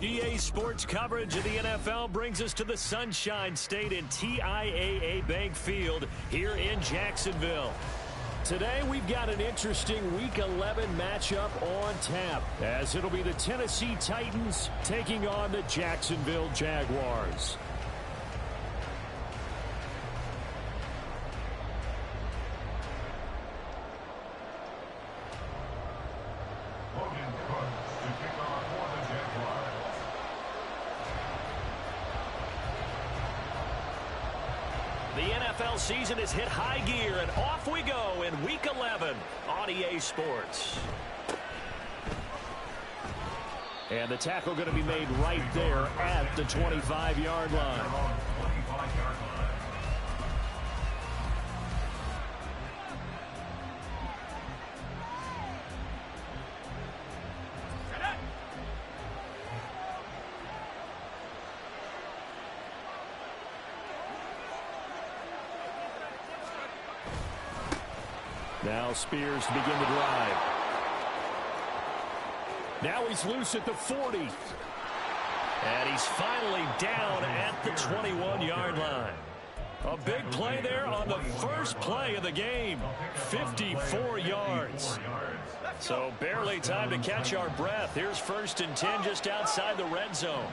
EA Sports coverage of the NFL brings us to the Sunshine State in TIAA Bank Field here in Jacksonville. Today we've got an interesting Week 11 matchup on tap, as it'll be the Tennessee Titans taking on the Jacksonville Jaguars. The NFL season has hit high gear, and off we go in Week 11 on EA Sports. And the tackle going to be made right there at the 25-yard line. Now Spears to begin the drive. Now he's loose at the 40. And he's finally down at the 21-yard line. A big play there on the first play of the game. 54 yards. So barely time to catch our breath. Here's 1st and 10 just outside the red zone.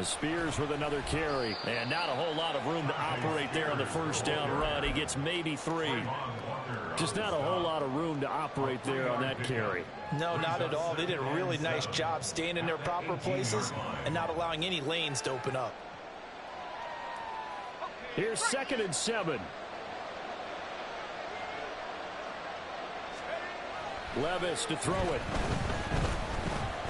Spears with another carry. And not a whole lot of room to operate there on the first down run. He gets maybe 3. Just not a whole lot of room to operate there on that carry. No, not at all. They did a really nice job staying in their proper places and not allowing any lanes to open up. Here's 2nd and 7. Levis to throw it.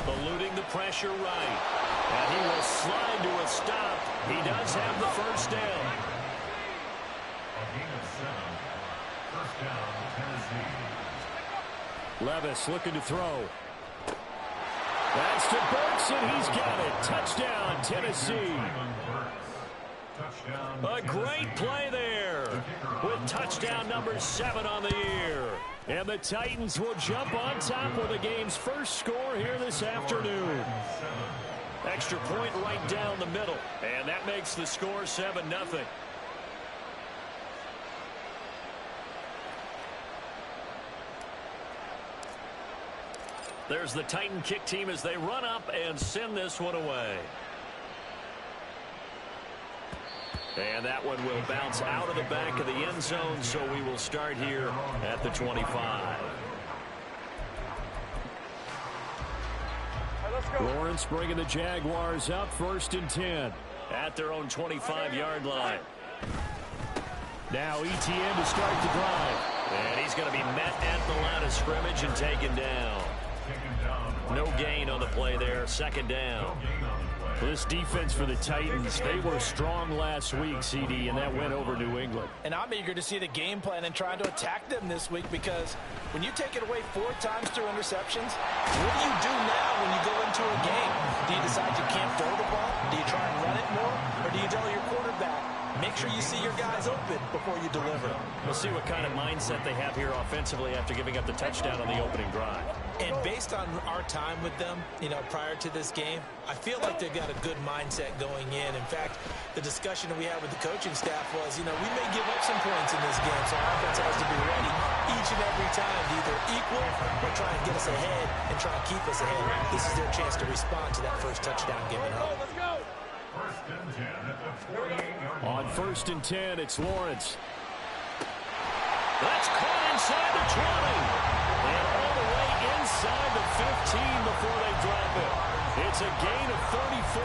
Eluding the pressure right. And he will slide to a stop. He does have the first down. Levis looking to throw. That's to Burks, and he's got it. Touchdown, Tennessee. A great play there with touchdown number 7 on the year. And the Titans will jump on top with the game's first score here this afternoon. Extra point right down the middle. And that makes the score 7-0. There's the Titan kick team as they run up and send this one away. And that one will bounce out of the back of the end zone, so we will start here at the 25. Lawrence bringing the Jaguars up, 1st and 10 at their own 25-yard line. Now ETN to start the drive. And he's going to be met at the line of scrimmage and taken down. No gain on the play there, 2nd down. Well, this defense for the Titans, they were strong last week, CD, and that went over New England. And I'm eager to see the game plan and trying to attack them this week, because when you take it away 4 times through interceptions, what do you do now when you go into a game? Do you decide you can't throw the ball? Do you try and run it more? Or do you tell your quarterback, make sure you see your guys open before you deliver? We'll see what kind of mindset they have here offensively after giving up the touchdown on the opening drive. And based on our time with them, prior to this game, I feel like they've got a good mindset going in. In fact, the discussion that we had with the coaching staff was, we may give up some points in this game, so our offense has to be ready each and every time to either equal or try and get us ahead and try and keep us ahead. This is their chance to respond to that first touchdown given up. On 1st and 10, it's Lawrence. That's caught inside the 20. And all the way inside the 15 before they drop it. It's a gain of 34.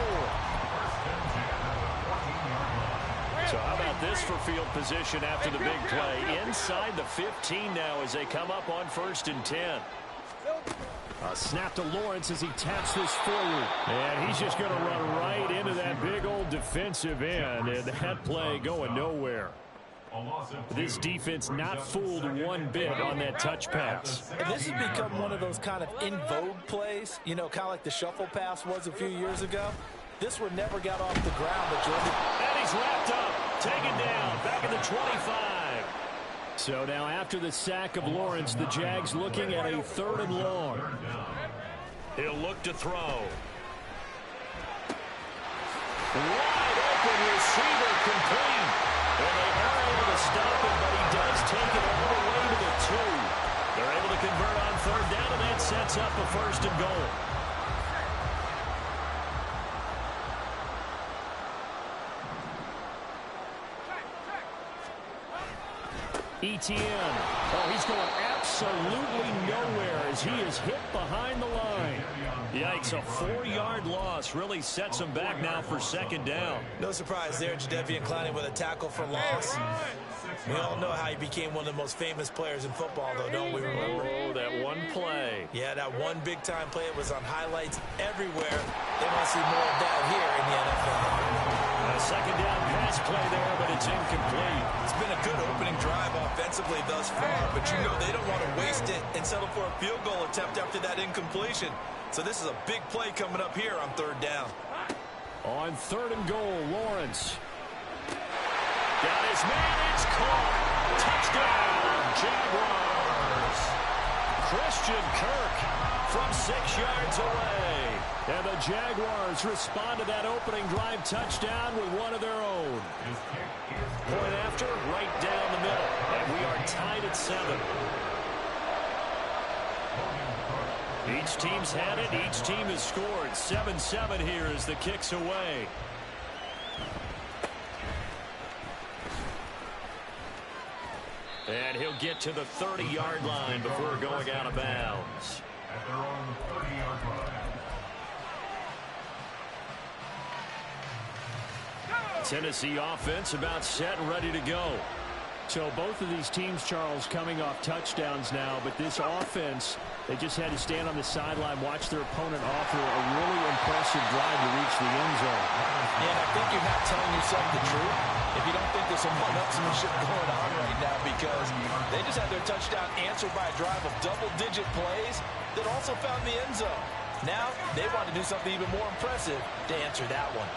So how about this for field position after the big play? Inside the 15 now as they come up on 1st and 10. A snap to Lawrence as he taps this forward. And he's just going to run right into that big old defensive end. And that play going nowhere. This defense not fooled one bit on that touch pass. And this has become one of those kind of in vogue plays, kind of like the shuffle pass was a few years ago. This one never got off the ground, but Jordan. And he's wrapped up, taken down, back at the 25. So now after the sack of Lawrence, the Jags looking at a 3rd and long. He'll look to throw. Wide open receiver complete. And they are able to stop him, but he does take it all the way to the 2. They're able to convert on 3rd down, and that sets up a 1st and goal. Etienne. Oh, he's going absolutely nowhere as he is hit behind the line. Yikes, a 4-yard loss really sets him back now for 2nd down. No surprise there, Jadeveon Clowney with a tackle for loss. We all know how he became one of the most famous players in football, though, don't we remember? Oh, that one play. Yeah, that one big-time play. It was on highlights everywhere. They want to see more of that here in the NFL. A 2nd down pass play there, but it's incomplete. It's been a good opening drive offensively thus far, but you know they don't want to waste it and settle for a field goal attempt after that incompletion. So this is a big play coming up here on 3rd down. On 3rd and goal, Lawrence. Got his man, it's caught. Touchdown, Jaguars. Christian Kirk from 6 yards away. And the Jaguars respond to that opening drive touchdown with one of their own. Point after, right down the middle. And we are tied at 7. Each team's had it. Each team has scored. 7-7 here as the kick's away. And he'll get to the 30-yard line before going out of bounds. At their own 30-yard line. Tennessee offense about set and ready to go. So both of these teams, Charles, coming off touchdowns now, but this offense, they just had to stand on the sideline, watch their opponent offer a really impressive drive to reach the end zone. Yeah, I think you're not telling yourself the truth if you don't think there's some one-upsmanship going on right now, because they just had their touchdown answered by a drive of double-digit plays that also found the end zone. Now they want to do something even more impressive to answer that one.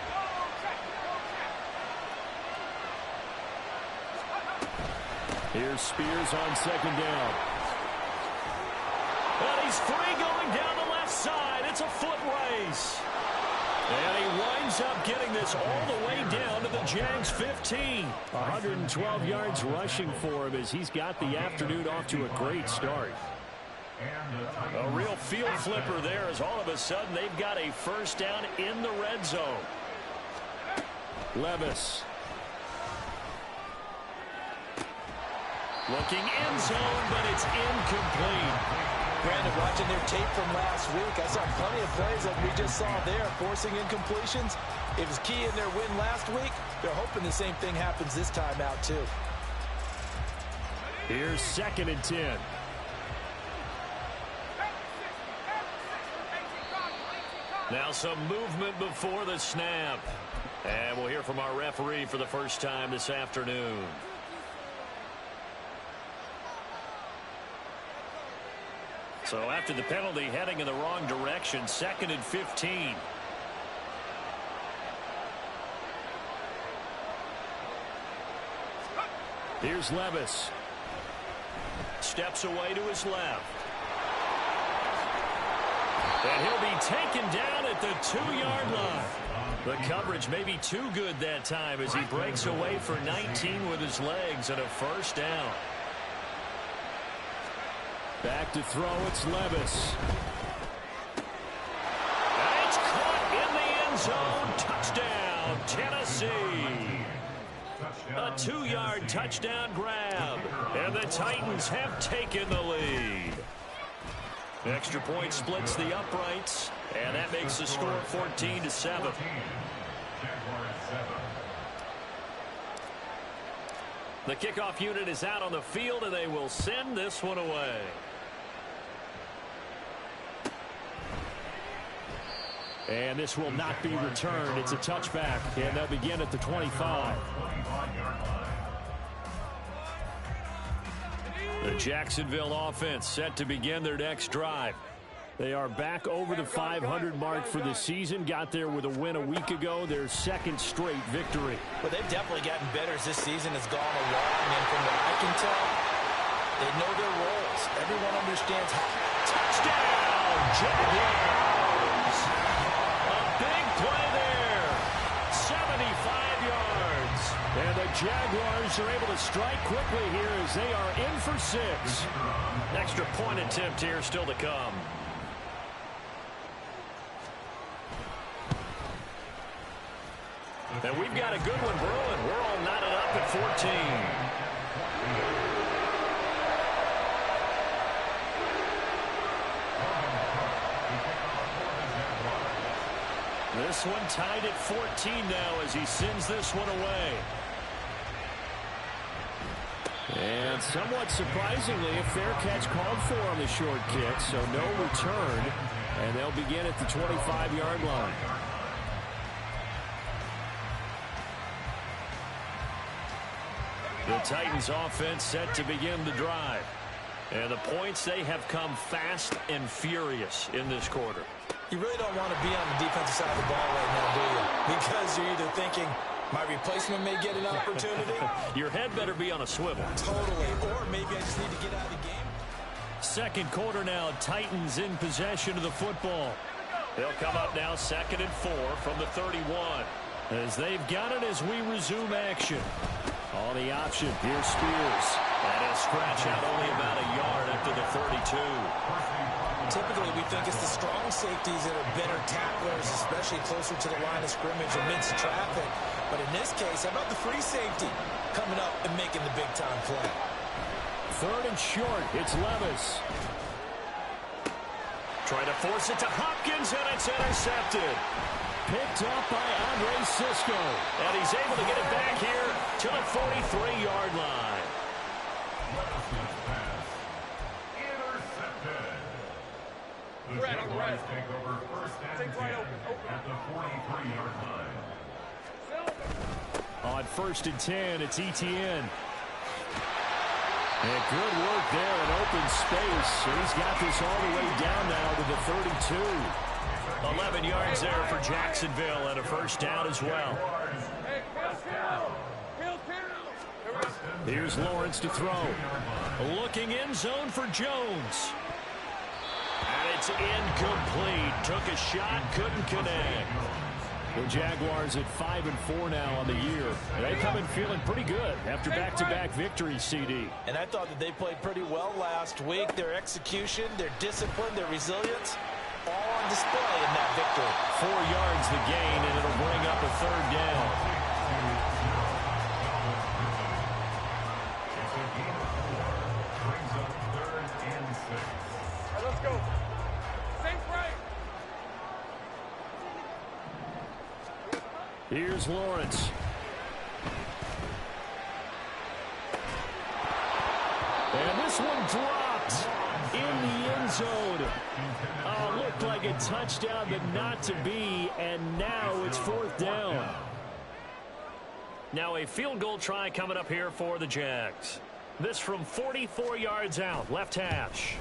Here's Spears on 2nd down. And he's free going down the left side. It's a foot race. And he winds up getting this all the way down to the Jags 15. 112 yards rushing for him as he's got the afternoon off to a great start. A real field flipper there as all of a sudden they've got a 1st down in the red zone. Levis. Looking end zone, but it's incomplete. Brandon, watching their tape from last week, I saw plenty of plays like we just saw there, forcing incompletions. It was key in their win last week. They're hoping the same thing happens this time out, too. Here's 2nd and 10. Now some movement before the snap. And we'll hear from our referee for the first time this afternoon. So after the penalty, heading in the wrong direction, 2nd and 15. Here's Levis. Steps away to his left. And he'll be taken down at the 2-yard line. The coverage may be too good that time as he breaks away for 19 with his legs and a 1st down. Back to throw, it's Levis. And it's caught in the end zone. Touchdown, Tennessee. A 2-yard touchdown grab. And the Titans have taken the lead. Extra point splits the uprights. And that makes the score 14-7. The kickoff unit is out on the field, and they will send this one away. And this will not be returned. It's a touchback, and they'll begin at the 25. The Jacksonville offense set to begin their next drive. They are back over the 500 mark for the season. Got there with a win a week ago, their 2nd straight victory. Well, they've definitely gotten better as this season has gone along, and from what I can tell, They know their roles. Everyone understands how. Touchdown, Jags! A big play there. 75 yards. And the Jaguars are able to strike quickly here as they are in for 6. Extra point attempt here still to come. And we've got a good one brewing. We're all knotted up at 14. This one tied at 14 now as he sends this one away. And somewhat surprisingly, a fair catch called for on the short kick, so no return. And they'll begin at the 25-yard line. The Titans offense set to begin the drive. And the points, they have come fast and furious in this quarter. You really don't want to be on the defensive side of the ball right now, do you? Because you're either thinking, my replacement may get an opportunity. Your head better be on a swivel. Totally. Or maybe I just need to get out of the game. Second quarter now, Titans in possession of the football. They'll come up now 2nd and 4 from the 31. As they've got it as we resume action. On the option, here's Spears. And he'll scratch out only about a yard after the 32. Typically, we think it's the strong safeties that are better tacklers, especially closer to the line of scrimmage amidst traffic. But in this case, how about the free safety coming up and making the big-time play? 3rd and short, it's Levis. Trying to force it to Hopkins, and it's intercepted. Picked up by Andre Sisco. And he's able to get it back here to the 43-yard line. The Jaguars take over 1st and 10 at the 43-yard line. On 1st and 10, it's Etienne. And good work there in open space. And he's got this all the way down now to the 32. 11 yards there for Jacksonville and a 1st down as well. Here's Lawrence to throw. Looking in zone for Jones. And it's incomplete. Took a shot, couldn't connect. The Jaguars at 5 and 4 now on the year. They come in feeling pretty good after back-to-back victories, CD. And I thought that they played pretty well last week. Their execution, their discipline, their resilience, all on display in that victory. 4 yards the gain, and it'll bring up a 3rd down. Brings up 3rd and 6. All right, let's go. Safe right. Here's Lawrence. And this one dropped in the end zone. Looked like a touchdown, but not to be. And now it's 4th down. Now a field goal try coming up here for the Jags. This from 44 yards out, left hash.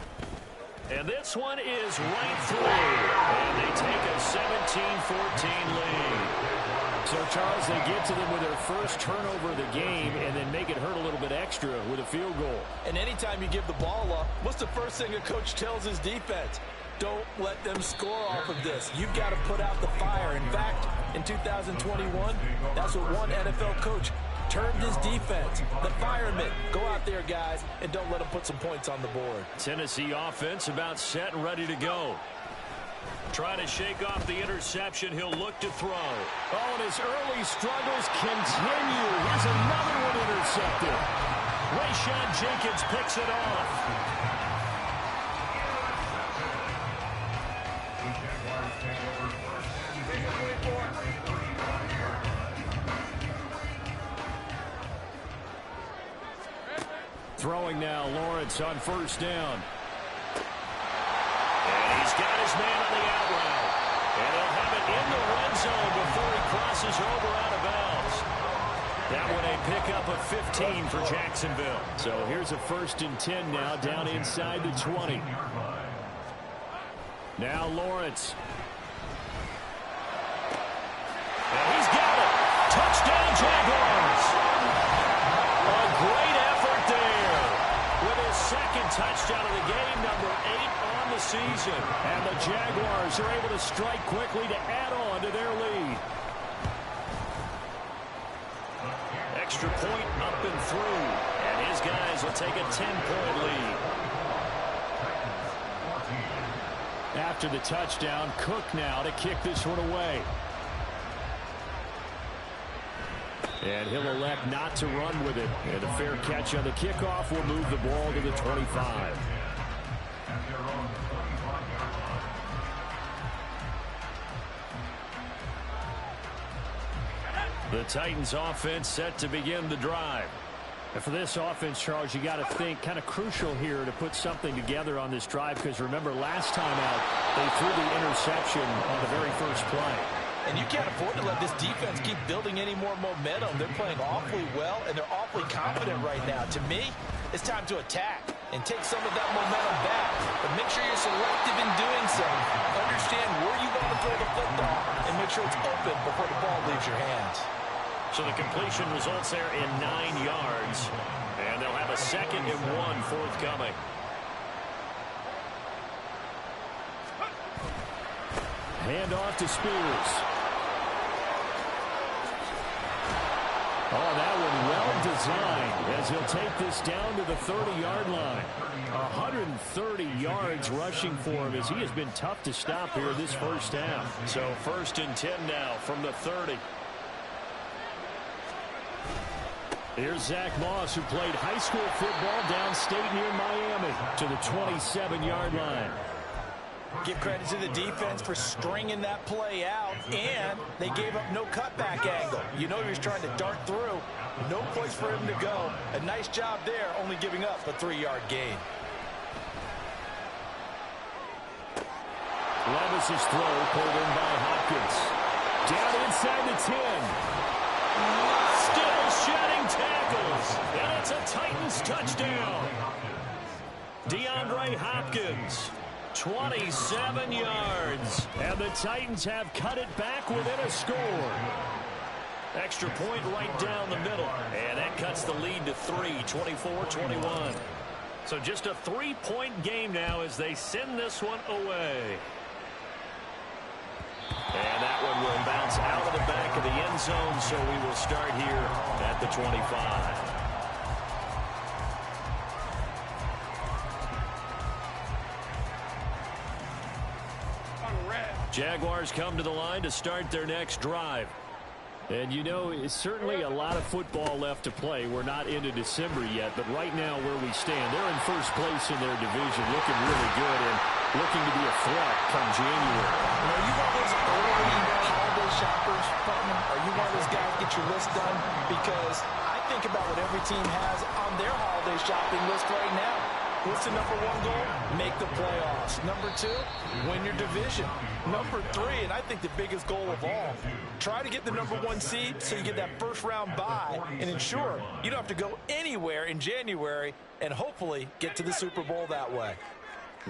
And this one is right through. And they take a 17-14 lead. So, Charles, they get to them with their first turnover of the game and then make it hurt a little bit extra with a field goal. And anytime you give the ball up, what's the first thing a coach tells his defense? Don't let them score off of this. You've got to put out the fire. In fact, in 2021, that's what one NFL coach termed his defense. The firemen. Go out there, guys, and don't let them put some points on the board. Tennessee offense about set and ready to go. Trying to shake off the interception. He'll look to throw. Oh, and his early struggles continue. Here's another one intercepted. Rayshon Jenkins picks it off. Throwing now, Lawrence on 1st down. And he's got his man on the out route. And he'll have it in the red zone before he crosses over out of bounds. That one a pickup of 15 for Jacksonville. So here's a 1st and 10 now down inside the 20. Now Lawrence. And he's got it. Touchdown Jaguars. A great effort there with his touchdown of the game, number 8 on the season. And the Jaguars are able to strike quickly to add on to their lead. Extra point up and through. And his guys will take a 10-point lead. After the touchdown, Cook now to kick this one away. And he'll elect not to run with it. And a fair catch on the kickoff will move the ball to the 25. The Titans offense set to begin the drive. And for this offense, Charles, you got to think kind of crucial here to put something together on this drive, because remember last time out they threw the interception on the very first play. And you can't afford to let this defense keep building any more momentum. They're playing awfully well, and they're awfully confident right now. To me, it's time to attack and take some of that momentum back. But make sure you're selective in doing so. Understand where you want to throw the football, and make sure it's open before the ball leaves your hands. So the completion results there in 9 yards. And they'll have a 2nd and 1 forthcoming. Hand off to Spears. Oh, that one well designed as he'll take this down to the 30-yard line. 130 yards rushing for him as he has been tough to stop here this first half. So 1st and 10 now from the 30. Here's Zach Moss, who played high school football downstate near Miami, to the 27-yard line. Give credit to the defense for stringing that play out, and they gave up no cutback angle. You know he was trying to dart through. No place for him to go. A nice job there, only giving up a 3-yard gain. Levis's throw pulled in by Hopkins. Down inside the 10. Still shedding tackles. And it's a Titans touchdown. DeAndre Hopkins. 27 yards. And the Titans have cut it back within a score. Extra point right down the middle. And that cuts the lead to 3, 24-21. So just a 3-point game now as they send this one away. And that one will bounce out of the back of the end zone, so we will start here at the 25. Jaguars come to the line to start their next drive. And you know, it's certainly a lot of football left to play. We're not into December yet, but right now where we stand, they're in first place in their division, looking really good and looking to be a threat come January. Are you one of those early holiday shoppers, Putnam? Are you one of those guys get your list done? Because I think about what every team has on their holiday shopping list right now. What's the number 1 goal? Make the playoffs. Number 2, win your division. Number 3, and I think the biggest goal of all, try to get the number 1 seed so you get that first-round bye and ensure you don't have to go anywhere in January and hopefully get to the Super Bowl that way.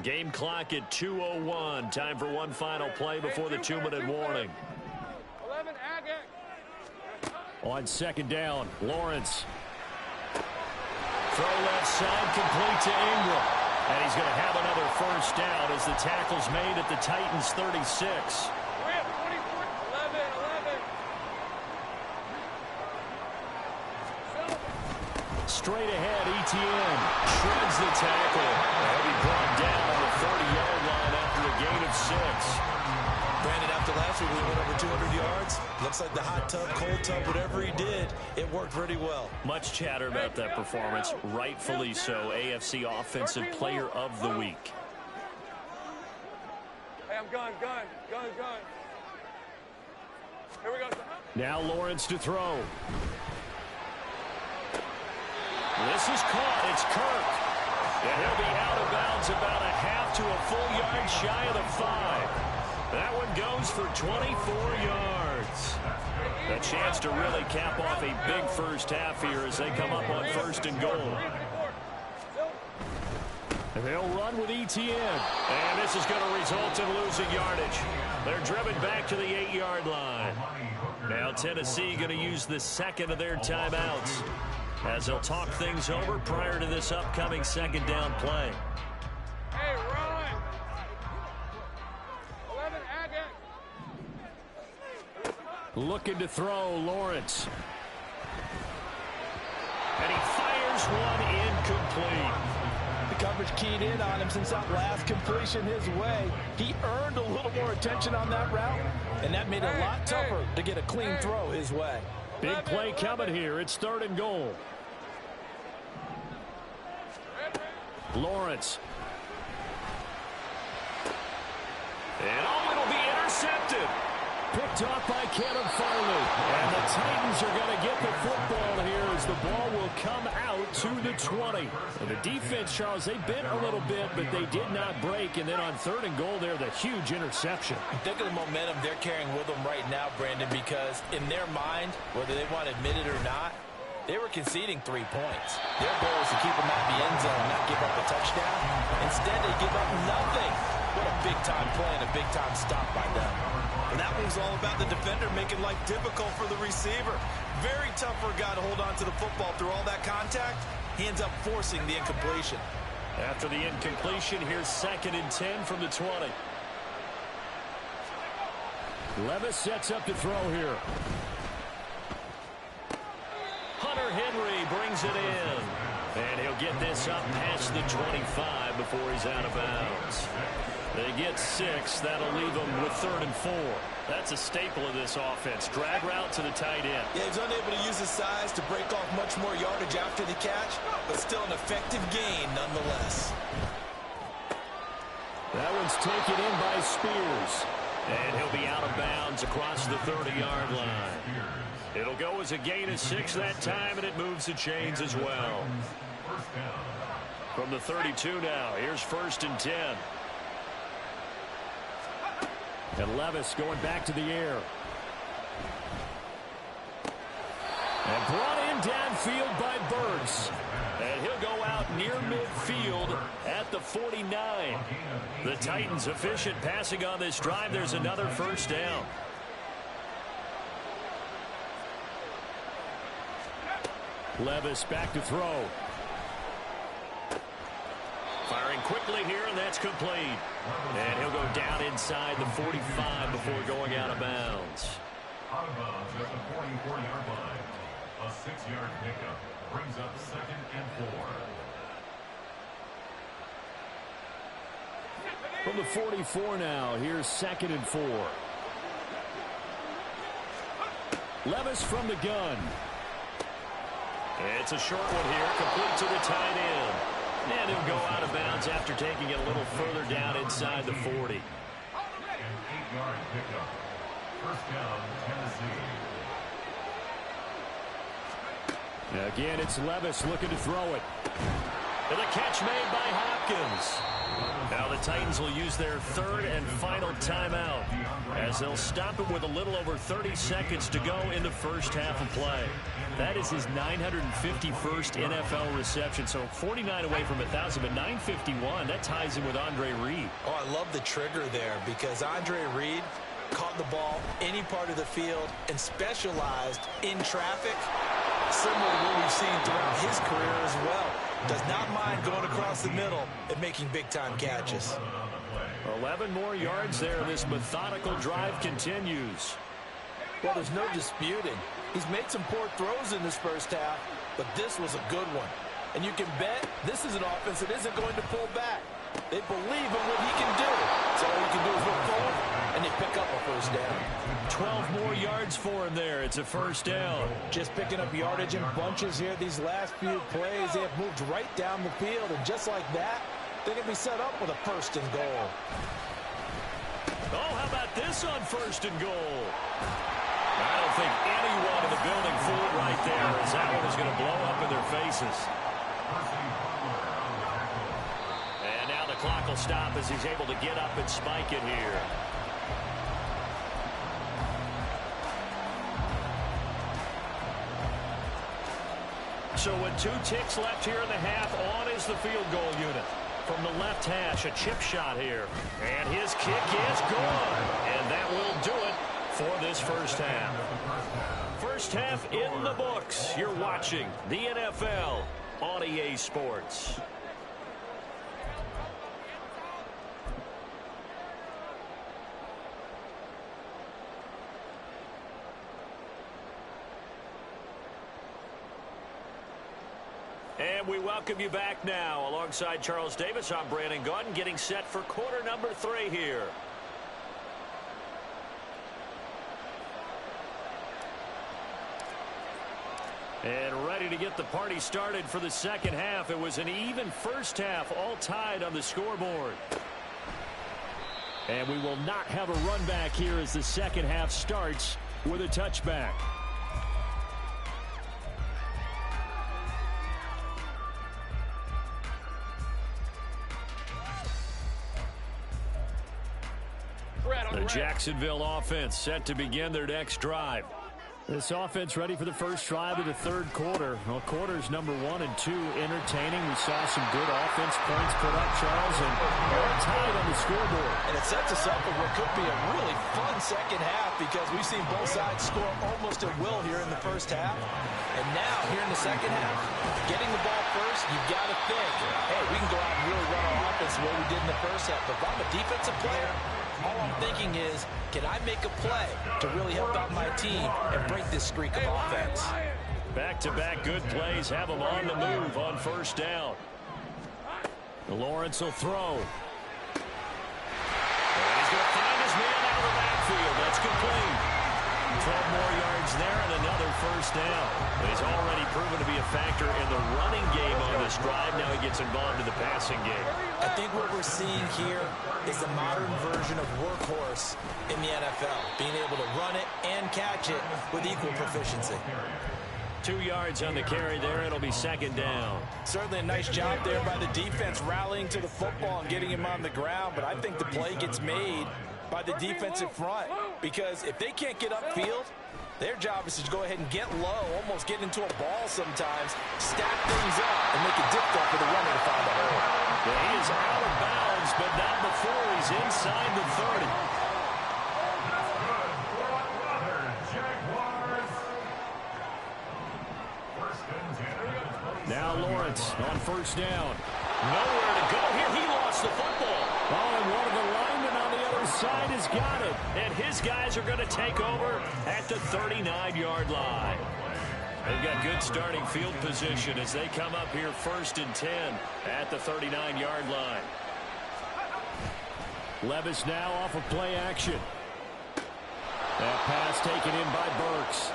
Game clock at 2:01. Time for one final play before the 2-minute warning. 11, Agate. On 2nd down, Lawrence. Throw left side, complete to Ingram. And he's going to have another first down as the tackle's made at the Titans' 36. Straight ahead, Etienne shreds the tackle. And he brought down on the 30-yard line after a gain of 6. Brandon, after last week, we went over 200 yards. Looks like the hot tub, cold tub, whatever he did, it worked pretty well. Much chatter about that performance. Rightfully so. AFC Offensive Player of the Week. Hey, I'm gun. Here we go. Now Lawrence to throw. This is caught. It's Kirk. And he'll be out of bounds about a half to a full yard shy of the 5. That one goes for 24 yards. A chance to really cap off a big first half here as they come up on 1st and goal. They'll run with Etienne. And this is going to result in losing yardage. They're driven back to the 8-yard line. Now Tennessee going to use the 2nd of their timeouts. as they'll talk things over prior to this upcoming second down play. Hey, run! 11, Looking to throw, Lawrence. And he fires one incomplete. The coverage keyed in on him since that last completion his way. He earned a little more attention on that route, and that made it a lot tougher to get a clean throw his way. Big play coming here. It's 3rd and goal. Lawrence. And it'll be intercepted. Picked off by Kevin Farley. And the Titans are going to get the football here as the ball will come out to the 20. And the defense, Charles, they bent a little bit, but they did not break. And then on 3rd and goal there, the huge interception. Think of the momentum they're carrying with them right now, Brandon, because in their mind, whether they want to admit it or not, they were conceding 3 points. Their goal was to keep them out of the end zone and not give up a touchdown. Instead, they give up nothing. What a big-time play and a big-time stop by them. And that one's all about the defender making life difficult for the receiver. Very tough for a guy to hold on to the football through all that contact. He ends up forcing the incompletion. After the incompletion, here's 2nd and 10 from the 20. Levis sets up to throw here. Hunter Henry brings it in. And he'll get this up past the 25 before he's out of bounds. They get 6. That'll leave them with 3rd and 4. That's a staple of this offense. Drag route to the tight end. Yeah, he's unable to use his size to break off much more yardage after the catch, but still an effective gain nonetheless. That one's taken in by Spears. And he'll be out of bounds across the 30-yard line. It'll go as a gain of 6 that time, and it moves the chains as well. From the 32 now, here's 1st and 10. And Levis going back to the air. And brought in downfield by Burks. And he'll go out near midfield at the 49. The Titans efficient passing on this drive. There's another 1st down. Levis back to throw. Firing quickly here, and that's complete. And he'll go down inside the 45 before going out of bounds. Out of bounds at the 44-yard line. A 6-yard pickup brings up 2nd and 4. From the 44 now, here's 2nd and 4. Levis from the gun. It's a short one here, complete to the tight end. And he'll go out of bounds after taking it a little further down inside the 40. An 8-yard pickup. 1st down, Tennessee. Again, it's Levis looking to throw it. And the catch made by Hopkins. Now the Titans will use their 3rd and final timeout as they'll stop it with a little over 30 seconds to go in the first half of play. That is his 951st NFL reception, so 49 away from 1,000, but 951. That ties him with Andre Reed. Oh, I love the trigger there because Andre Reed caught the ball any part of the field and specialized in traffic, similar to what we've seen throughout his career as well. Does not mind going across the middle and making big-time catches. 11 more yards there. This methodical drive continues. Well, there's no disputing. He's made some poor throws in this first half, but this was a good one. And you can bet this is an offense that isn't going to pull back. They believe in what he can do. So all you can do is look forward, and they pick up a 1st down. 12 more yards for him there. It's a 1st down. Just picking up yardage in bunches here these last few plays. They have moved right down the field, and just like that, they're going to be set up with a 1st and goal. Oh, how about this on 1st and goal? I don't think anyone in the building fooled right there, as that one is going to blow up in their faces. And now the clock will stop as he's able to get up and spike it here. So with 2 ticks left here in the half, on is the field goal unit. From the left hash, a chip shot here. And his kick is good. And that will do it for this first half. 1st First half in the books. You're watching the NFL on EA Sports. And we welcome you back now. Alongside Charles Davis, I'm Brandon Gaudin, getting set for quarter number 3 here. And ready to get the party started for the second half. It was an even first half, all tied on the scoreboard. And we will not have a run back here as the second half starts with a touchback. The Jacksonville offense set to begin their next drive. This offense ready for the first drive of the third quarter. Well, quarters number 1 and 2 entertaining. We saw some good offense points put up, Charles, and all tied on the scoreboard. And it sets us up for what could be a really fun second half because we've seen both sides score almost at will here in the first half. And now, here in the second half, getting the ball first, you've got to think, hey, we can go out and really run our offense the way we did in the first half. But if I'm a defensive player, all I'm thinking is, can I make a play to really help out my team and break this streak of offense? Back-to-back good plays have them on the move on first down. Lawrence will throw. And he's going to find his man out of the backfield. That's complete. 12 more yards there and another first down. He's already proven to be a factor in the running game on this drive. Now he gets involved in the passing game. I think what we're seeing here is a modern version of workhorse in the NFL, being able to run it and catch it with equal proficiency. 2 yards on the carry there. It'll be second down. Certainly a nice job there by the defense rallying to the football and getting him on the ground, but I think the play gets made by the defensive front because if they can't get upfield, their job is to go ahead and get low, almost get into a ball sometimes, stack things up, and make it difficult for the runner to find the hole. Yeah, he is out of bounds, but not before he's inside the 30. Now Lawrence on first down. Nowhere to go here. He lost the football. Oh, and one of the linemen on the other side has got it. And his guys are going to take over at the 39-yard line. They've got good starting field position as they come up here first and 10 at the 39-yard line. Levis now off of play action. That pass taken in by Burks.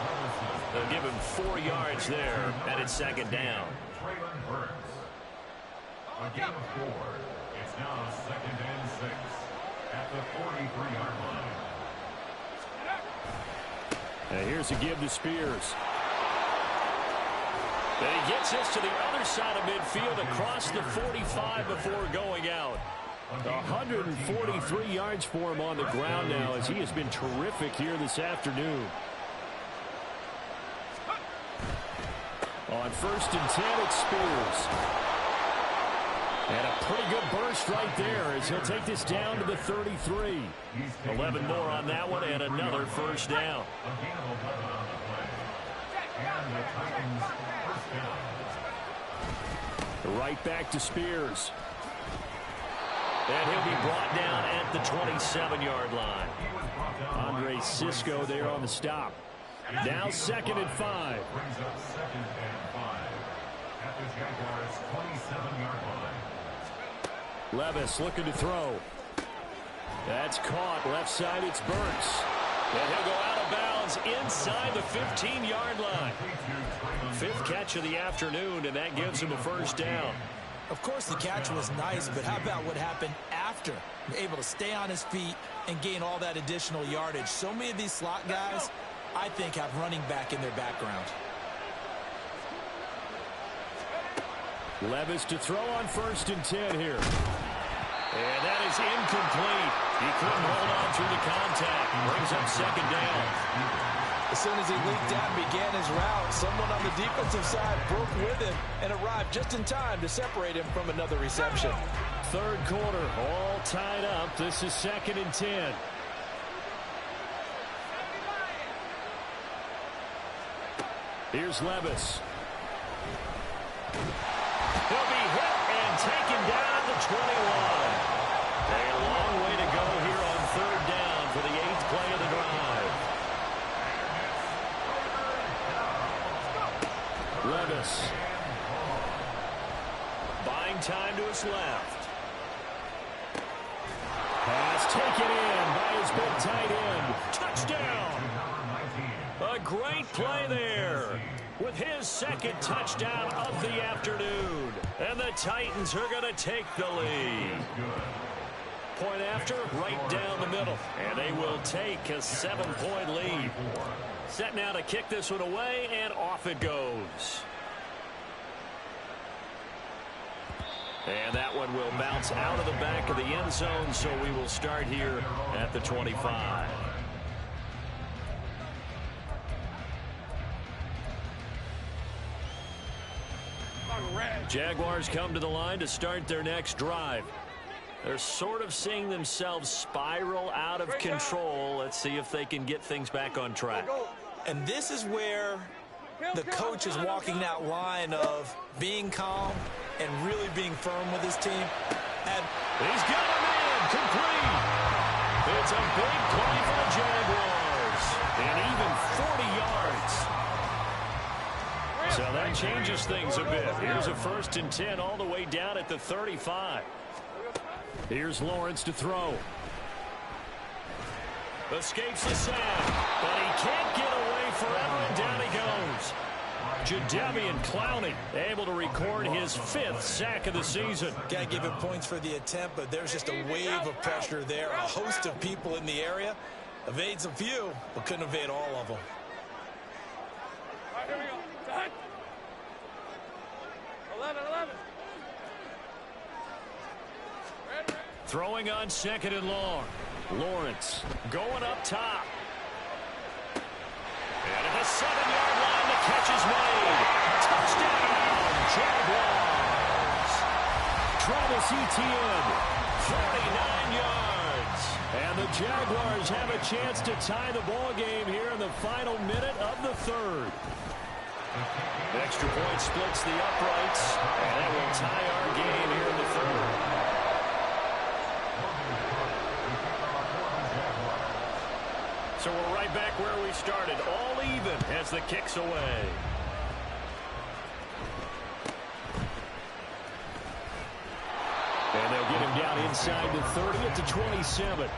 They'll give him 4 yards there, and it's second down. A gain of 4. It's now second and 6 at the 43-yard line. And here's a give to Spears. And he gets this to the other side of midfield across the 45 before going out. 143 yards for him on the ground now as he has been terrific here this afternoon. On first and 10, it's Spears. And a pretty good burst right there as he'll take this down to the 33. 11 more on that one and another first down. Right back to Spears. And he'll be brought down at the 27-yard line. Andre Sisco there on the stop. Now second and 5. Brings up second and 5 at the Jaguars' 27-yard line. Levis looking to throw. That's caught. Left side, it's Burks. And he'll go out of bounds inside the 15-yard line. 5th catch of the afternoon, and that gives him a first down. Of course, the catch was nice, but how about what happened after? Able to stay on his feet and gain all that additional yardage. So many of these slot guys, I think, have running back in their background. Levis to throw on first and 10 here. And that is incomplete. He couldn't hold on through the contact. Brings up second down. As soon as he leaped out and began his route, someone on the defensive side broke with him and arrived just in time to separate him from another reception. Third quarter, all tied up. This is second and 10. Here's Levis. He'll be hit and taken down at the 21. A long way to go here on third down for the 8th play of the drive. Levis. Buying time to his left. Pass taken in by his big tight end. Touchdown. A great play there with his second touchdown of the afternoon. And the Titans are going to take the lead. Point after, right down the middle. And they will take a 7-point lead. Set now to kick this one away, and off it goes. And that one will bounce out of the back of the end zone, so we will start here at the 25. Jaguars come to the line to start their next drive. They're sort of seeing themselves spiral out of control. Let's see if they can get things back on track. And this is where the coach is walking that line of being calm and really being firm with his team. And he's got him in, complete. It's a big play for the Jaguars. And even 40 yards. So that changes things a bit. Here's a 1st and 10 all the way down at the 35. Here's Lawrence to throw. Escapes the sack, but he can't get away forever, and down he goes. Jadeveon Clowney able to record his 5th sack of the season. Got to give him points for the attempt, but there's just a wave of pressure there. A host of people in the area. Evades a few, but couldn't evade all of them. All right, here we go. Done. 11. Throwing on 2nd and long. Lawrence going up top. And at the 7-yard line, the catch is made. Touchdown, Jaguars. Travis Etienne, 49 yards. And the Jaguars have a chance to tie the ball game here in the final minute of the 3rd. Extra point splits the uprights, and that will tie our game here in the 3rd. So we're right back where we started, all even as the kick's away. And they'll get him down inside the 30 at the 27.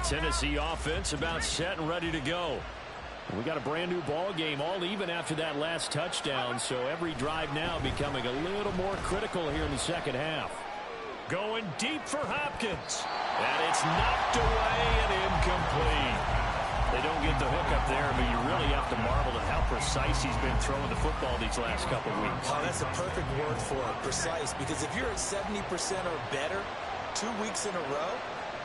Tennessee offense about set and ready to go. We got a brand new ball game, all even after that last touchdown, so every drive now becoming a little more critical here in the second half. Going deep for Hopkins, and it's knocked away and incomplete. They don't get the hook up there, but you really have to marvel at how precise he's been throwing the football these last couple of weeks. Oh, that's a perfect word for it, precise, because if you're at 70% or better 2 weeks in a row,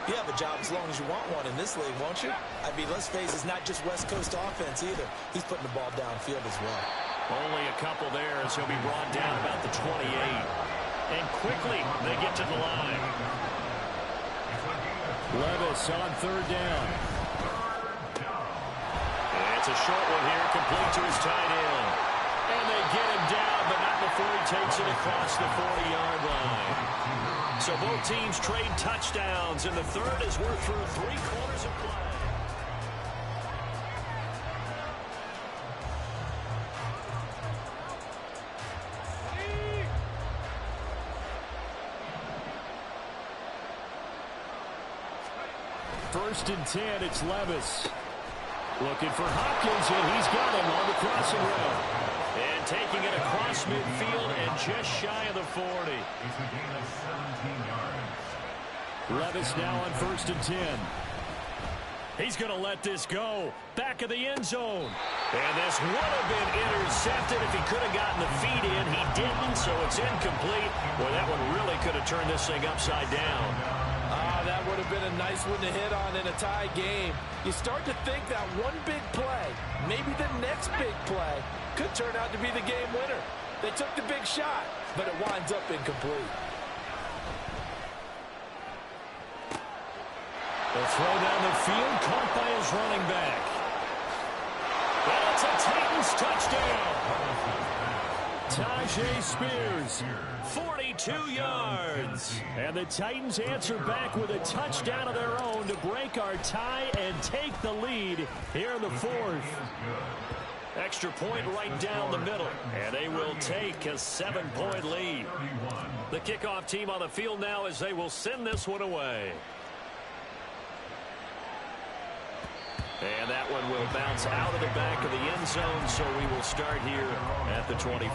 you have a job as long as you want one in this league, won't you? I mean, let's face it, it's not just West Coast offense either. He's putting the ball downfield as well. Only a couple there as he'll be brought down about the 28. And quickly, they get to the line. Levis on 3rd down. And it's a short one here, complete to his tight end. And they get him down, but not before he takes it across the 40-yard line. So both teams trade touchdowns in the 3rd as we're through 3 quarters of play. First and 10, it's Levis. Looking for Hopkins, and he's got him on the crossing route. And taking it across midfield and just shy of the 40. Levis now on 1st and 10. He's going to let this go. Back of the end zone. And this would have been intercepted if he could have gotten the feet in. He didn't, so it's incomplete. Boy, that one really could have turned this thing upside down. That would have been a nice one to hit on in a tie game. You start to think that one big play, maybe the next big play, could turn out to be the game winner. They took the big shot, but it winds up incomplete. The throw down the field, caught by his running back. And it's a Titans touchdown. Tajay Spears, 42 yards. And the Titans answer back with a touchdown of their own to break our tie and take the lead here in the fourth. Extra point right down the middle, and they will take a 7-point lead. The kickoff team on the field now as they will send this one away. And that one will bounce out of the back of the end zone, so we will start here at the 25.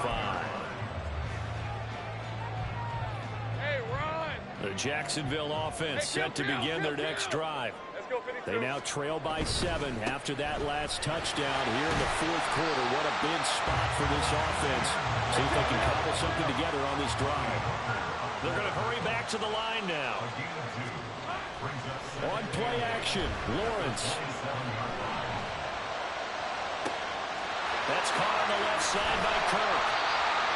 Hey, Ron. The Jacksonville offense set to begin their next drive. They now trail by 7 after that last touchdown here in the fourth quarter. What a big spot for this offense. See if they can cobble something together on this drive. They're going to hurry back to the line now. On play action, Lawrence. That's caught on the left side by Kirk.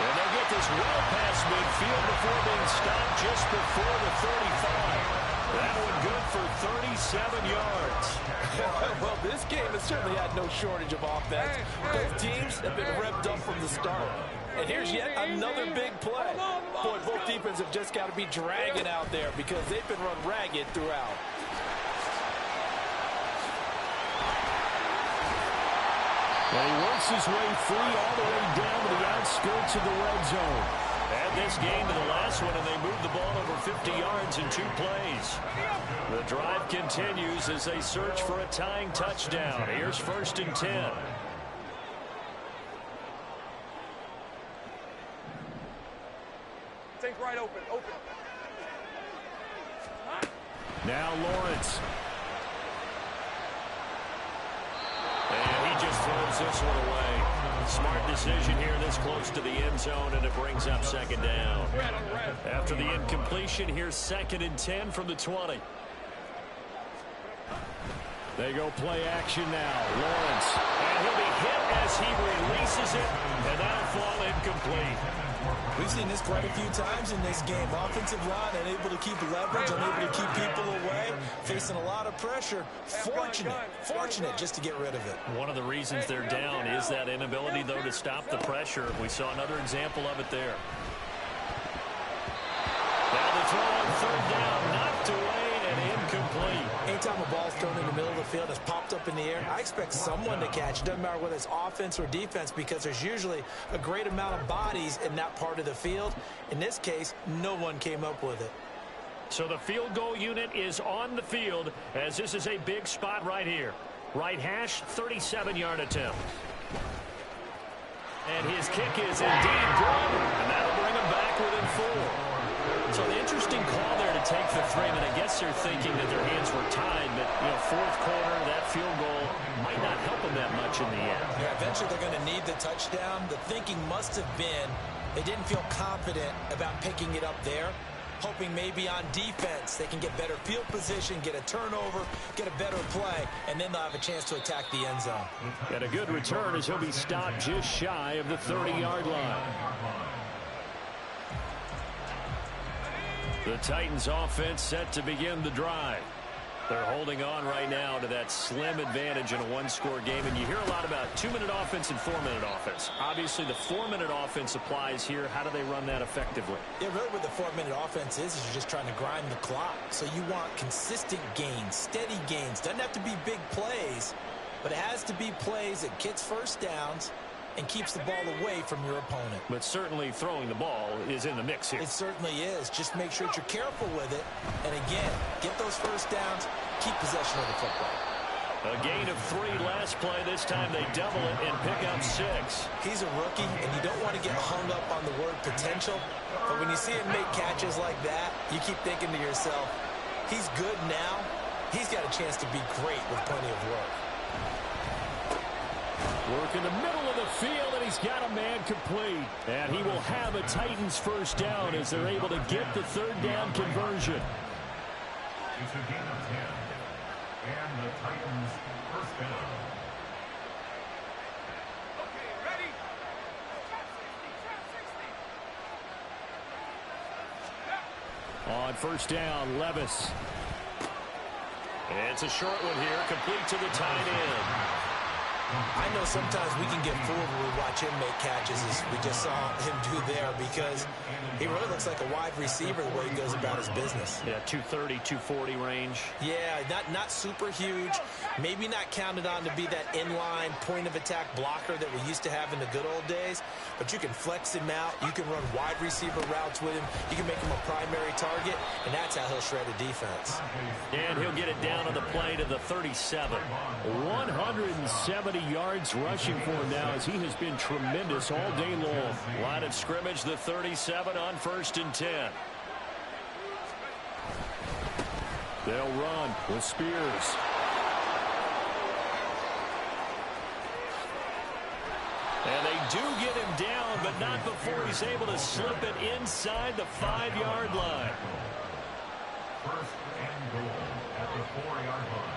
And they'll get this well past midfield before being stopped just before the 35. That one good for 37 yards. Well, this game has certainly had no shortage of offense. Both teams have been revved up from the start. And here's yet another big play. Boy, both defenses have just got to be dragging out there because they've been run ragged throughout. And he works his way free all the way down to the outskirts of the red zone. Add this game to the last one, and they move the ball over 50 yards in 2 plays. The drive continues as they search for a tying touchdown. Here's 1st and 10. Think right open. Now Lawrence. And he just throws this one away. Smart decision here this close to the end zone, and it brings up 2nd down. After the incompletion, here's 2nd and 10 from the 20. They go play action now. Lawrence. And he'll be hit as he releases it, and that'll fall incomplete. We've seen this quite a few times in this game. Offensive line unable to keep leverage, unable to keep people away, facing a lot of pressure. Fortunate just to get rid of it. One of the reasons they're down is that inability, though, to stop the pressure. We saw another example of it there. Now the throw on 3rd down, knocked away and incomplete. Anytime a ball's thrown in the middle of the field, it's popped up in the air, I expect someone to catch. It doesn't matter whether it's offense or defense, because there's usually a great amount of bodies in that part of the field. In this case, no one came up with it. So the field goal unit is on the field, as this is a big spot right here. Right hash, 37-yard attempt. And his kick is indeed good, and that'll bring him back within 4. So an interesting call there to take the 3. I mean, I guess they're thinking that their hands were tied, but, you know, fourth quarter, that field goal might not help them that much in the end. Yeah, eventually they're going to need the touchdown. The thinking must have been they didn't feel confident about picking it up there, hoping maybe on defense they can get better field position, get a turnover, get a better play, and then they'll have a chance to attack the end zone. And a good return as he'll be stopped just shy of the 30-yard line. The Titans offense set to begin the drive. They're holding on right now to that slim advantage in a 1-score game. And you hear a lot about 2-minute offense and 4-minute offense. Obviously, the 4-minute offense applies here. How do they run that effectively? Yeah, really what the 4-minute offense is you're just trying to grind the clock. So you want consistent gains, steady gains. Doesn't have to be big plays, but it has to be plays that gets first downs and keeps the ball away from your opponent. But certainly throwing the ball is in the mix here. It certainly is. Just make sure that you're careful with it. And again, get those first downs, keep possession of the football. A gain of 3 last play. This time they double it and pick up 6. He's a rookie, and you don't want to get hung up on the word potential. But when you see him make catches like that, you keep thinking to yourself, he's good now. He's got a chance to be great with plenty of work. Work in the middle of the field, and he's got a man complete. And he will have a Titans first down as they're able to get the 3rd down conversion. It's a gain of 10. And the Titans first down. Okay, ready? On 1st down, Levis. And it's a short one here, complete to the tight end. I know sometimes we can get fooled when we watch him make catches, as we just saw him do there, because he really looks like a wide receiver the way he goes about his business. Yeah, 230, 240 range. Yeah, not super huge. Maybe not counted on to be that inline point-of-attack blocker that we used to have in the good old days, but you can flex him out. You can run wide receiver routes with him. You can make him a primary target, and that's how he'll shred a defense. And he'll get it down on the play to the 37. 170 yards rushing for him now, as he has been tremendous all day long. Line of scrimmage, the 37 on 1st and 10. They'll run with Spears. And they do get him down, but not before he's able to slip it inside the 5-yard line. 1st and goal at the 4-yard line.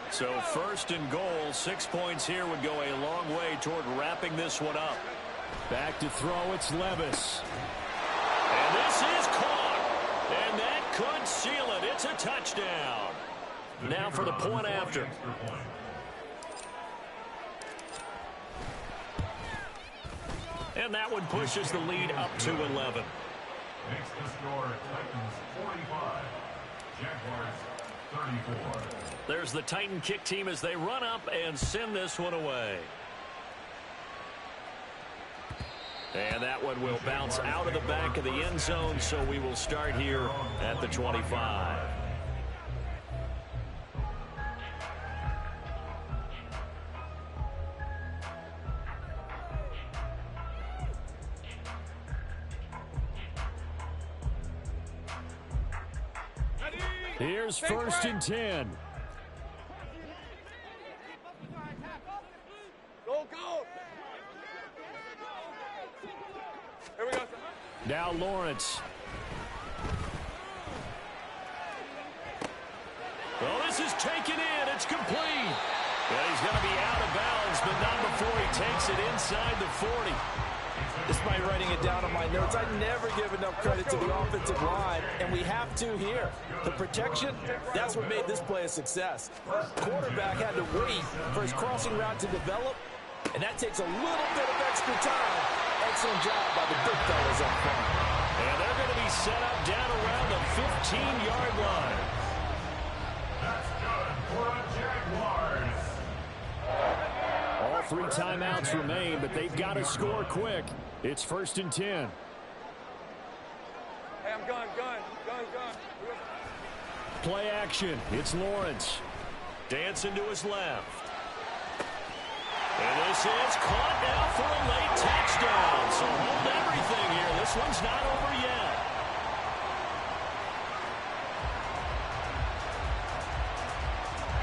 So 1st and goal, 6 points here would go a long way toward wrapping this one up. Back to throw, it's Levis. And this is caught. And that could seal it. It's a touchdown. Now for the point after. And that one pushes the lead up to 11. Makes the score Titans 45, Jaguars 34. There's the Titan kick team as they run up and send this one away. And that one will bounce out of the back of the end zone, so we will start here at the 25. Here's 1st and 10. Go. Here we go. Now Lawrence. Well, this is taken in. It's complete. Well, he's going to be out of bounds, but not before he takes it inside the 40. Despite writing it down on my notes, I never give enough credit to the offensive line, and we have to here. The protection, that's what made this play a success. Quarterback had to wait for his crossing route to develop, and that takes a little bit of extra time. Excellent job by the big fellas up front. And they're going to be set up down around the 15-yard line. That's good for the Jaguars. All 3 timeouts remain, but they've got to score quick. It's 1st and 10. Hey, I'm gun. Play action. It's Lawrence. Dancing to his left. And this is caught now for a late touchdown. So hold everything here. This one's not over yet.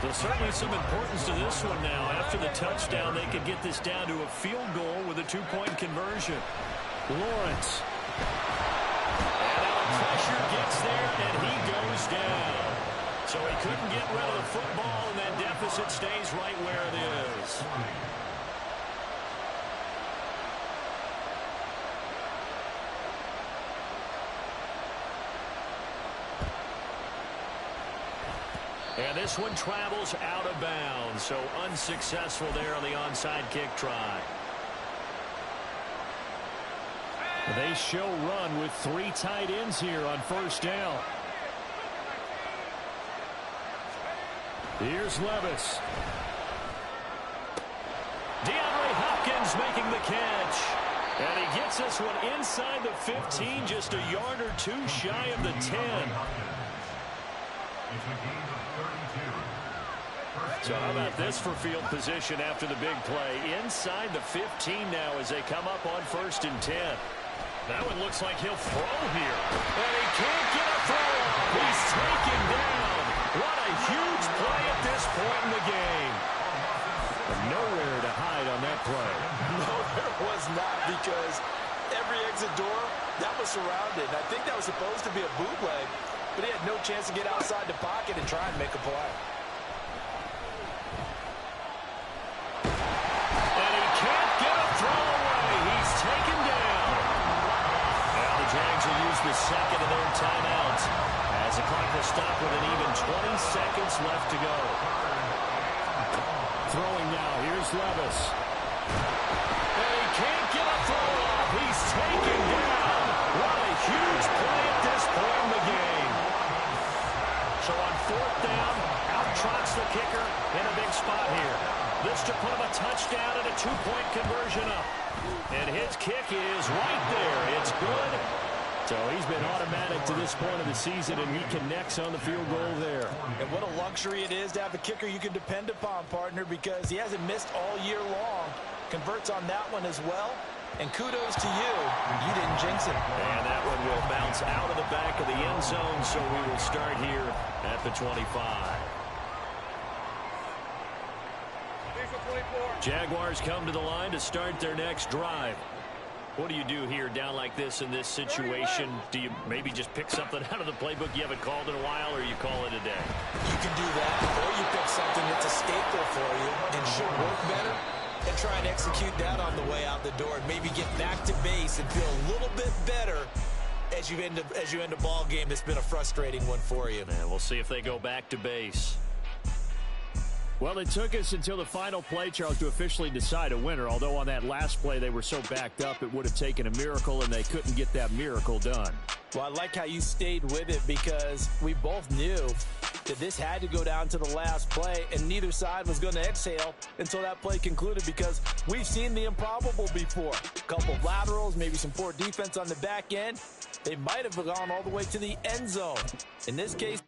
There's certainly some importance to this one now. After the touchdown, they could get this down to a field goal with a 2-point conversion. Lawrence. And now the pressure gets there, and he goes down. So he couldn't get rid of the football, and that deficit stays right where it is. And this one travels out of bounds, so unsuccessful there on the onside kick try. They show run with 3 tight ends here on 1st down. Here's Levis. DeAndre Hopkins making the catch. And he gets this one inside the 15, just a yard or 2 shy of the 10. So how about this for field position after the big play? Inside the 15 now as they come up on 1st and 10. That one looks like he'll throw here. And he can't get a throw off. He's taken down. What a huge play at this point in the game. And nowhere to hide on that play. No, there was not, because every exit door, that was surrounded. I think that was supposed to be a bootleg, but he had no chance to get outside the pocket and try and make a play. And he can't Jags will use the second of their timeouts as the clock will stop with an even 20 seconds left to go. Throwing now. Here's Levis. And he can't get a throw off. He's taken down. What a huge play at this point in the game. So on fourth down, out trots the kicker in a big spot here. This to put him a touchdown and a 2-point conversion up. And his kick is right there. It's good. So he's been automatic to this point of the season, and he connects on the field goal there. And what a luxury it is to have a kicker you can depend upon, partner, because he hasn't missed all year long. Converts on that one as well. And kudos to you. You didn't jinx it. And that one will bounce out of the back of the end zone, so we will start here at the 25. Jaguars come to the line to start their next drive. What do you do here down like this in this situation? Do you maybe just pick something out of the playbook you haven't called in a while, or you call it a day? You can do that, or you pick something that's a staple for you and should work better, and try and execute that on the way out the door, and maybe get back to base and feel a little bit better as you end a ball game that's been a frustrating one for you. And we'll see if they go back to base. Well, it took us until the final play, Charles, to officially decide a winner, although on that last play they were so backed up it would have taken a miracle, and they couldn't get that miracle done. Well, I like how you stayed with it, because we both knew that this had to go down to the last play, and neither side was going to exhale until that play concluded, because we've seen the improbable before. A couple of laterals, maybe some poor defense on the back end. They might have gone all the way to the end zone. In this case,